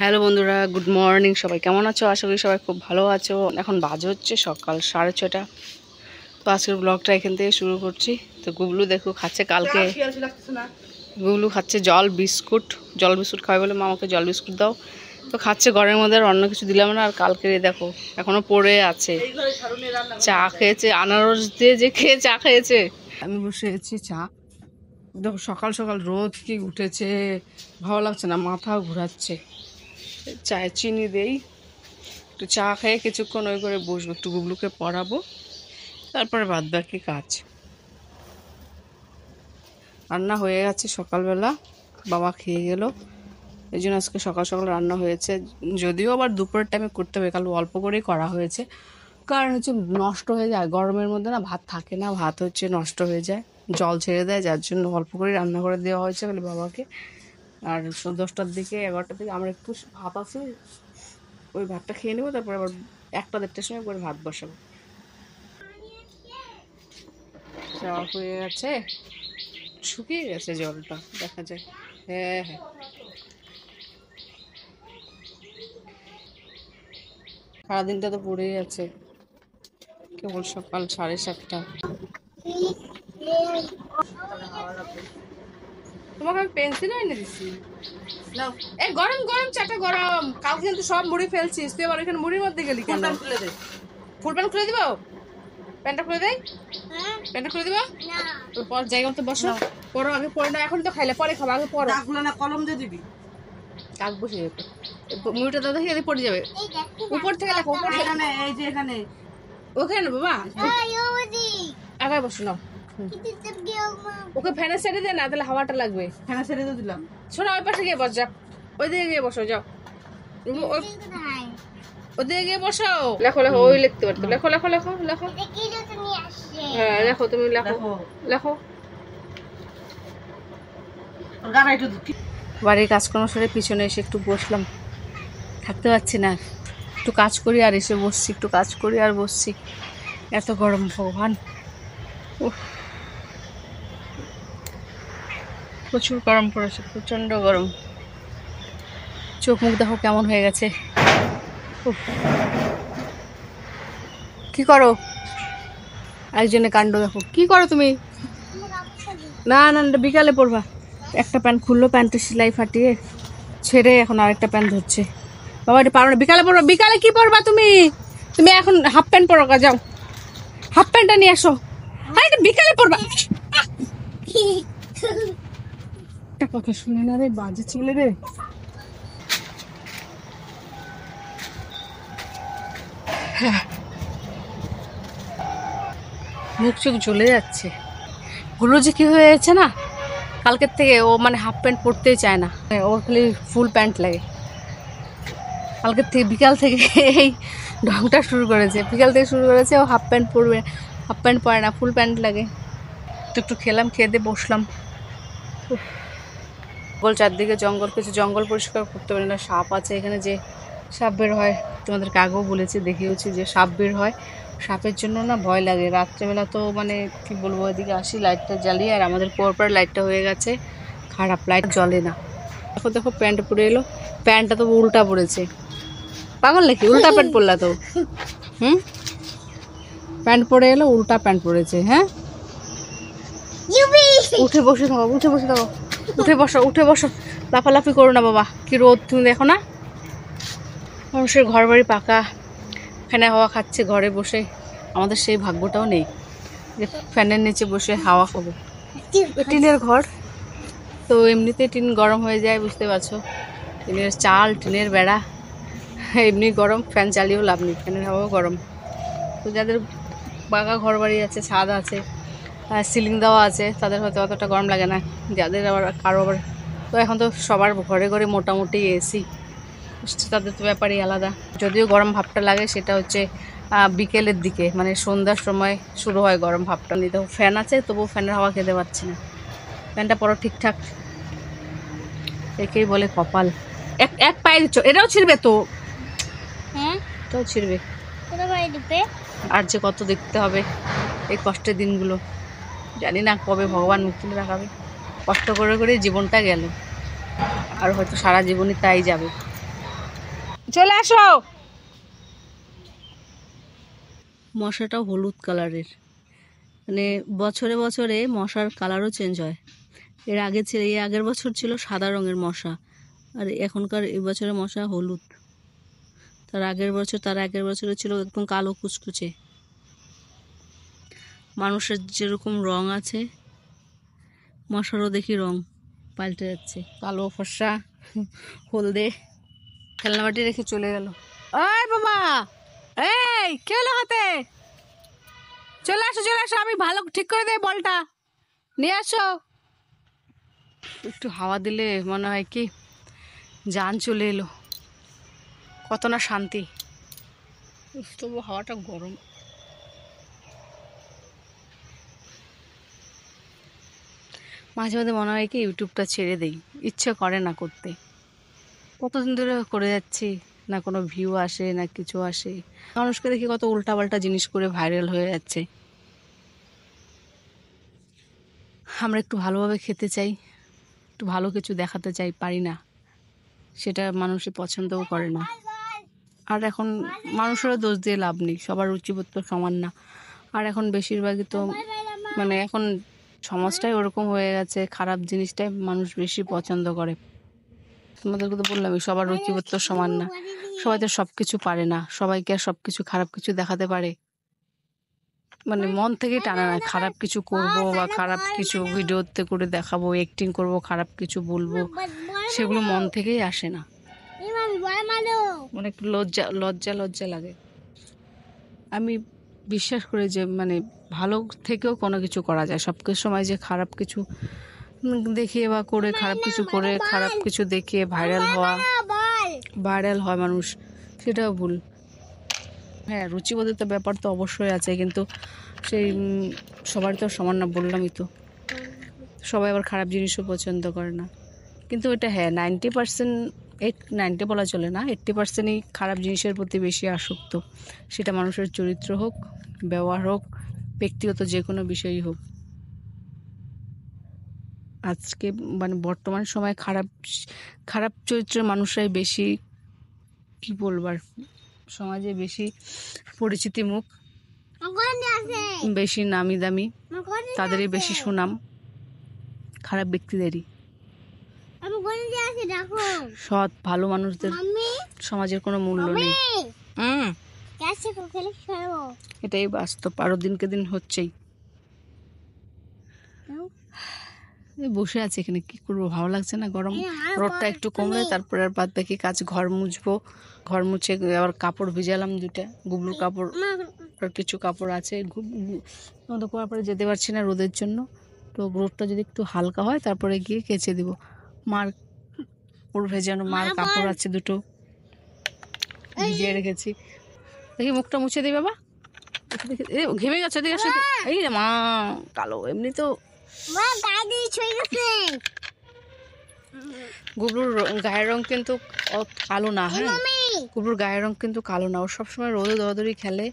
Hello বন্ধুরা, good morning. সবাই কেমন আছো? আশা করি সবাই খুব ভালো আছো। এখন বাজে হচ্ছে সকাল 6:30। তো আজকের ব্লগটা এখান থেকে শুরু করছি। তো গুবলু দেখো খাচ্ছে, কালকে গুবলু খাচ্ছে জল বিস্কুট খাওয়াই বলে মামাকে জল বিস্কুট দাও। তো খাচ্ছে, ঘরের মধ্যে আর অন্য কিছু দিলাম না। আর কালকে দেখো এখনো পড়ে আছে। চা খেয়েছে, আনারস দিয়ে যে খেয়ে চা খেয়েছে। আমি বসে আছি চা। দেখো সকাল সকাল রোদ কি উঠেছে, ভালো লাগছে না, মাথাও ঘোরাচ্ছে। চায়ে চিনি দেই, একটু চা খেয়ে কিছুক্ষণ ওই করে বসবো, একটু গুবলুকে পড়াবো, তারপরে বাদ বাকি কাজ। রান্না হয়ে গেছে সকালবেলা, বাবা খেয়ে গেল, এই জন্য আজকে সকাল সকাল রান্না হয়েছে। যদিও আবার দুপুরের টাইমে করতে হবে, কাল অল্প করেই করা হয়েছে, কারণ হচ্ছে নষ্ট হয়ে যায় গরমের মধ্যে, না ভাত থাকে না, ভাত হচ্ছে নষ্ট হয়ে যায়, জল ছেড়ে দেয়, যার জন্য অল্প করেই রান্না করে দেওয়া হয়েছে বলে বাবাকে। আর 10টার দিকে 11টার দিকে আমরা একটু ভাত আছে, ওই ভাতটা খেয়ে নেবো, তারপর আবার 1টা-1:30টার সময় করে ভাত বসাবো। চাওয়া হয়ে গেছে, শুকিয়ে গেছে জলটা, দেখা যায়। হ্যাঁ হ্যাঁ, সারাদিনটা তো পড়েই আছে, কেবল সকাল 7:30। তোমাকে আমি পেন্সিল এনে দিচ্ছি, এই গরম গরম চাটা গরম। কালকে কিন্তু সব মুড়ি ফেলছিস তুই, আবার এখানে মুড়ির মধ্যে গেলি কেন? ফুল প্যান্ট খুলে দিব, প্যান্টটা খুলে দেয়, প্যান্টটা খুলে দিব। পর জায়গা মতো বসো, পড়ো আগে, পড়ে না, এখন তো খাইলে পরে খাবো, আগে পড়ো। না কলম দিয়ে দিবি, কাক বসে যেত, মুড়িটা দাদা খেয়ে পড়ে যাবে। উপর থেকে লেখো, উপর থেকে, এই যে এখানে, ওখানে বাবা আগে বসো না। ওকে ফ্যানের সাইডে দে না, তাহলে হাওয়াটা লাগবে। ফ্যানের সাইডে তো দিলাম, শোনো ওই পাশে গিয়ে বস, যা ওই দিকে গিয়ে বসো, যাও ওদিকে গিয়ে বসো। লেখো লেখো, ওই লিখতে পারতো, লেখো লেখো লেখো লেখো। হ্যাঁ লেখো, তুমি লেখো লেখো। বাড়ির কাজকর্ম সেরে পিছনে এসে একটু বসলাম, থাকতে পারছি না, একটু কাজ করি আর এসে বসছি, একটু কাজ করি আর বসছি। এত গরম ভগবান, প্রচুর গরম পড়েছে, প্রচণ্ড গরম। চোখ মুখ দেখো কেমন হয়ে গেছে। কি করো? একজনের কাণ্ড দেখো, কি করো তুমি? না না, বিকালে পরবা। একটা প্যান্ট খুললো, প্যান্টের সেলাই ফাটিয়ে ছেড়ে এখন আরেকটা প্যান্ট ধরছে। বাবা এটা পারো না, বিকালে পরবা। বিকালে কি পরবা তুমি? তুমি এখন হাফ প্যান্ট পরো, যাও হাফ প্যান্টটা নিয়ে আসো। হ্যাঁ এটা বিকালে পরবা। একটা কথা শুনে না রে, বাজে ছেলে রে। মুখ চোখ জ্বলে যাচ্ছে। গুলো যে কি হয়েছে না, কালকের থেকে ও মানে হাফ প্যান্ট পরতেই চায় না, ওর খালি ফুল প্যান্ট লাগে। কালকের থেকে বিকাল থেকে এই ঢংটা শুরু করেছে, বিকাল থেকে শুরু করেছে, ও হাফ প্যান্ট পরবে, হাফ প্যান্ট পরে না, ফুল প্যান্ট লাগে। তো একটু খেলাম, খেয়ে দিয়ে বসলাম। জঙ্গল, চারদিকে জঙ্গল, কিছু জঙ্গল পরিষ্কার করতে পারি না। সাপ আছে এখানে, যে সাপ বের হয়, তোমাদেরকে আগেও বলেছি, দেখিয়েছি যে সাপ বের হয়। সাপের জন্য না ভয় লাগে রাত্রেবেলা। তো মানে কি বলবো, এদিকে আসি লাইটটা জ্বালিয়ে, আর আমাদের পরপর লাইটটা হয়ে গেছে খারাপ, লাইট জ্বলে না। দেখো দেখো প্যান্ট পরে এলো, প্যান্টটা তো উল্টা পড়েছে, পাগল নাকি? উল্টা প্যান্ট পরলা তো, প্যান্ট পরে এলো, উল্টা প্যান্ট পরেছে। হ্যাঁ উঠে বসে থাকো, উঠে বসে থাকো, উঠে বসো, উঠে বসো, লাফালাফি করো না বাবা। কি রোদ তুমি দেখো না, মানুষের ঘর বাড়ি পাকা, ফ্যানে হাওয়া খাচ্ছে ঘরে বসে। আমাদের সেই ভাগ্যটাও নেই যে ফ্যানের নিচে বসে হাওয়া খাবো। টিনের ঘর তো এমনিতে টিন গরম হয়ে যায়, বুঝতে পারছো, টিনের চাল, টিনের বেড়া, এমনি গরম, ফ্যান চালিয়েও লাভ নেই, ফ্যানের হাওয়াও গরম। তো যাদের পাকা ঘর বাড়ি আছে, ছাদ আছে, সিলিং দেওয়া আছে, তাদের হয়তো অতটা গরম লাগে না। যাদের আবার কারো আবার, তো এখন তো সবার ঘরে ঘরে মোটামুটি এসি, তাদের তো ব্যাপারই আলাদা। যদিও গরম ভাবটা লাগে সেটা হচ্ছে বিকেলের দিকে, মানে সন্ধ্যার সময় শুরু হয় গরম ভাবটা নিতে। ফ্যান আছে তবুও ফ্যানের হাওয়া খেতে পারছি না। ফ্যানটা পরো ঠিকঠাক, একেই বলে কপাল। এক এক পায়ে দিচ্ছ, এটাও ছিঁড়বে তো, এটাও ছিঁড়বে। আর যে কত দেখতে হবে এই কষ্টের দিনগুলো, জানি না কবে ভগবান মুক্তি রাখাবে। কষ্ট করে করে জীবনটা গেল, আর হয়তো সারা জীবনই তাই যাবে। চলে আসো। মশাটাও হলুদ কালারের, মানে বছরে বছরে মশার কালারও চেঞ্জ হয়। এর আগের বছর ছিল সাদা রঙের মশা, আর এখনকার এই বছরের মশা হলুদ। তার আগের বছরে ছিল একদম কালো কুচকুচে। মানুষের যেরকম রং আছে, মশারও দেখি রং পাল্টে যাচ্ছে, কালো ফর্সা হলদে। খেলনাবাটি রেখে চলে গেল। ওই বাবা, এই কে হলো হাতে? চলে আসো চলে আসো, আমি ভালো ঠিক করে দেই, বলটা নিয়ে আসো। একটু হাওয়া দিলে মনে হয় কি জান চলে এলো, কত না শান্তি। তবু হাওয়াটা গরম। মাঝে মাঝে মনে হয় কি ইউটিউবটা ছেড়ে দেই, ইচ্ছা করে না করতে। কতদিন ধরে করে যাচ্ছি, না কোনো ভিউ আসে না কিছু আসে। মানুষকে দেখি কত উল্টাপাল্টা জিনিস করে ভাইরাল হয়ে যাচ্ছে। আমরা একটু ভালোভাবে খেতে চাই, একটু ভালো কিছু দেখাতে চাই, পারি না, সেটা মানুষে পছন্দও করে না। আর এখন মানুষেরও দোষ দিয়ে লাভ নেই, সবার রুচিবোধ তো সমান না। আর এখন বেশিরভাগই তো মানে এখন সমাজটাই ওরকম হয়ে গেছে, খারাপ জিনিসটাই মানুষ বেশি পছন্দ করে। তোমাদেরকে তো বললামই, সবার রুচিবোধ তো সমান না, সবাই তো সব কিছু পারে না, সবাইকে আর সব কিছু খারাপ কিছু দেখাতে পারে। মানে মন থেকেই টানা না, খারাপ কিছু করব বা খারাপ কিছু ভিডিওতে করে দেখাবো, অ্যাক্টিং করব, খারাপ কিছু বলবো, সেগুলো মন থেকেই আসে না। অনেক লজ্জা লজ্জা লজ্জা লাগে। আমি বিশ্বাস করি যে মানে ভালো থেকেও কোনো কিছু করা যায়, সব কিছু সময় যে খারাপ কিছু দেখিয়ে বা করে খারাপ কিছু দেখিয়ে ভাইরাল হয় মানুষ, সেটাও ভুল। হ্যাঁ, রুচিবোধের তো ব্যাপার তো অবশ্যই আছে, কিন্তু সেই সবার তো সমান না, বললামই তো। সবাই আবার খারাপ জিনিসও পছন্দ করে না, কিন্তু এটা হ্যাঁ 90% বলা চলে না, 80%ই খারাপ জিনিসের প্রতি বেশি আসক্ত। সেটা মানুষের চরিত্র হোক, ব্যবহার হোক, ব্যক্তিগত যে কোনো বিষয়ই হোক। আজকে মানে বর্তমান সময়ে খারাপ চরিত্রের মানুষরাই বেশি, কি বলবার, সমাজে বেশি পরিচিতি মুখ, বেশি নামি দামি, তাদেরই বেশি সুনাম, খারাপ ব্যক্তিদেরই। সৎ ভালো মানুষদের সমাজের কোনো মূল্য নেই। এটাই বাস্তব, আরো দিনকে দিন হচ্ছেই। বসে আছে এখানে, কি করবো, ভালো লাগছে না, গরম। রোদটা একটু কমলে তারপরে আর বাদ বাকি কাজ, ঘর মুছবো, ঘর মুছে আবার কাপড় ভিজালাম, দুটা গুবলুর কাপড় আর কিছু কাপড় আছে, করার পরে যেতে পারছি না রোদের জন্য। তো রোদটা যদি একটু হালকা হয় তারপরে গিয়ে কেচে দিব। মার কাপড় ভেজানো, মার কাপড় আছে দুটো ভিজিয়ে রেখেছি। দেখি মুখটা মুছে দিই বাবা, ঘেমে গেছে, এই মা কালো, এমনি তো গুবলুর গায়ের রং কিন্তু কালো না। হ্যাঁ, গুবলুর গায়ের রং কিন্তু কালো না, ও সবসময় রোদে দৌড়াদৌড়ি খেলে,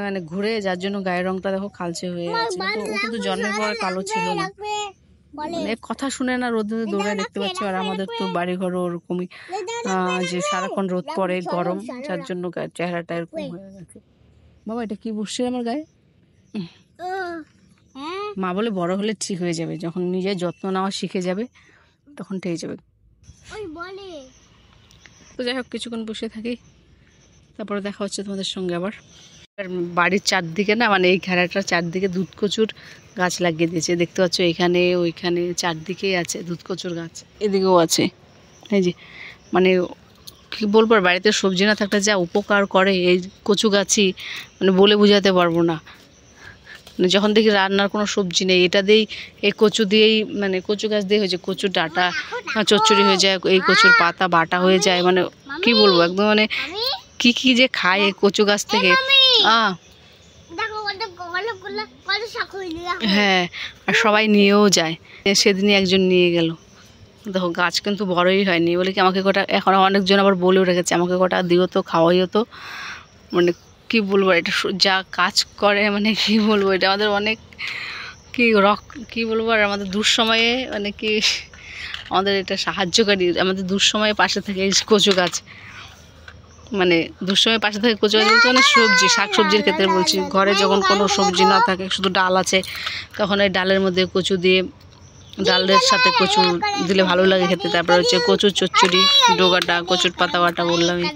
মানে ঘুরে, যার জন্য গায়ের রংটা দেখো কালচে হয়ে গেছে। ও কিন্তু জন্মের পরে কালো ছিল না, মানে কথা শুনে না, রোদে দৌড়ায়, দেখতে পাচ্ছি। আর আমাদের তো বাড়ি ঘরও ওরকমই, যে সারাক্ষণ রোদ পড়ে, গরম, যার জন্য চেহারাটা এরকম হয়ে গেছে। বাবা এটা কি বসছে আমার গায়ে? মা বলে বড় হলে ঠিক হয়ে যাবে, যখন নিজের যত্ন নেওয়া শিখে যাবে তখন ঠিক যাবে। তো যাই হোক, কিছুক্ষণ বসে থাকি, তারপরে দেখা হচ্ছে তোমাদের সঙ্গে আবার। বাড়ির চারদিকে না, মানে এই ঘেরাটার চারদিকে দুধ কচুর গাছ লাগিয়ে দিয়েছে, দেখতে পাচ্ছ, এখানে ওইখানে চারদিকেই আছে দুধ কচুর গাছ, এদিকেও আছে। এই যে মানে কি বলবো, বাড়িতে সবজি না থাকলে যা উপকার করে এই কচু গাছই, মানে বলে বোঝাতে পারবো না। মানে যখন দেখি রান্নার কোনো সবজি নেই, এটা দিয়েই, এই কচু দিয়েই, মানে কচু গাছ দিয়ে হয়েছে, কচুর ডাঁটা চচ্চড়ি হয়ে যায়, এই কচুর পাতা বাটা হয়ে যায়, মানে কি বলবো, একদম মানে কি যে খায় এই কচু গাছ থেকে। হ্যাঁ, আর সবাই নিয়েও যায়, সেদিনই একজন নিয়ে গেল। দেখো গাছ কিন্তু বড়ই হয়নি, বলে কি আমাকে কটা, এখন অনেকজন আবার বলেও রেখেছে আমাকে কটা দিও তো, খাওয়াইও তো। মানে কি বলবো, এটা যা কাজ করে, মানে কি বলবো, এটা আমাদের অনেক কি বলবো, আর আমাদের দুঃসময়ে মানে কি আমাদের এটা সাহায্যকারী, আমাদের দুঃসময়ে পাশে থাকে এই কচু গাছ। মানে দুঃসময় পাশে থেকে কচু গাছ বলতে মানে সবজি শাক সবজির ক্ষেত্রে বলছি। ঘরে যখন কোনো সবজি না থাকে শুধু ডাল আছে তখন এই ডালের মধ্যে কচু দিয়ে, ডালের সাথে কচু দিলে ভালো লাগে খেতে। তারপর হচ্ছে কচুর চচ্চড়ি, ডোগাটা, কচুর পাতা বাটা বললামই।